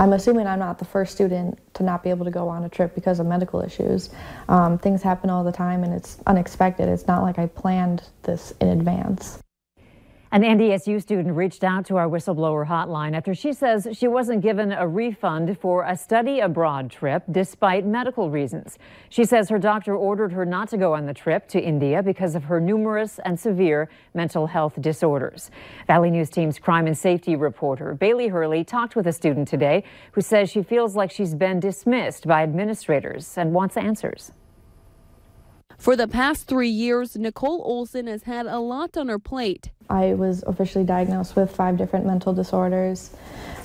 I'm assuming I'm not the first student to not be able to go on a trip because of medical issues. Things happen all the time and it's unexpected. It's not like I planned this in advance. An NDSU student reached out to our whistleblower hotline after she says she wasn't given a refund for a study abroad trip despite medical reasons. She says her doctor ordered her not to go on the trip to India because of her numerous and severe mental health disorders. Valley News Team's crime and safety reporter Bailey Hurley talked with a student today who says she feels like she's been dismissed by administrators and wants answers. For the past 3 years, Nicole Olson has had a lot on her plate. I was officially diagnosed with 5 different mental disorders,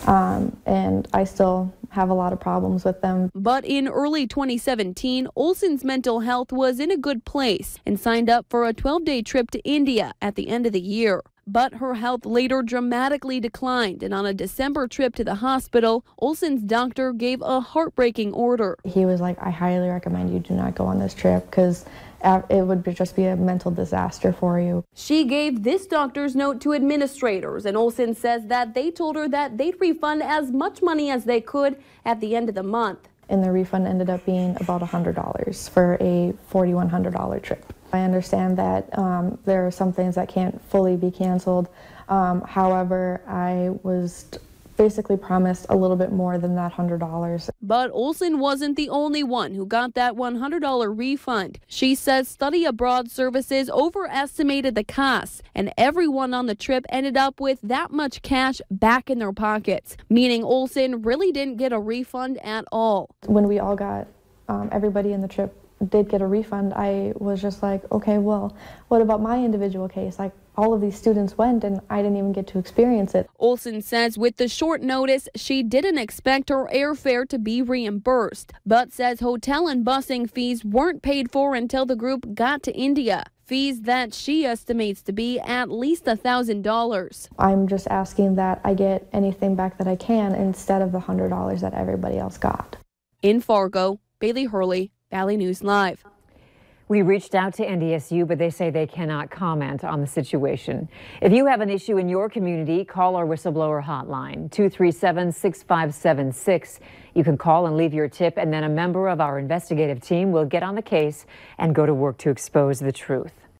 and I still have a lot of problems with them. But in early 2017, Olson's mental health was in a good place and signed up for a 12-day trip to India at the end of the year. But her health later dramatically declined, and on a December trip to the hospital, Olson's doctor gave a heartbreaking order. He was like, I highly recommend you do not go on this trip because it would just be a mental disaster for you. She gave this doctor's note to administrators, and Olson says that they told her that they'd refund as much money as they could at the end of the month. And the refund ended up being about $100 for a $4,100 trip. I understand that there are some things that can't fully be canceled. However, I was basically promised a little bit more than that $100. But Olson wasn't the only one who got that $100 refund. She says study abroad services overestimated the costs, and everyone on the trip ended up with that much cash back in their pockets, meaning Olson really didn't get a refund at all. When we all got, everybody in the trip did get a refund, I was just like, okay, well, what about my individual case? Like, all of these students went and I didn't even get to experience it. Olson says with the short notice, she didn't expect her airfare to be reimbursed, but says hotel and busing fees weren't paid for until the group got to India. Fees that she estimates to be at least $1,000. I'm just asking that I get anything back that I can instead of the $100 that everybody else got. In Fargo, Bailey Hurley, Valley News Live. We reached out to NDSU, but they say they cannot comment on the situation. If you have an issue in your community, call our whistleblower hotline, 237-6576. You can call and leave your tip, and then a member of our investigative team will get on the case and go to work to expose the truth.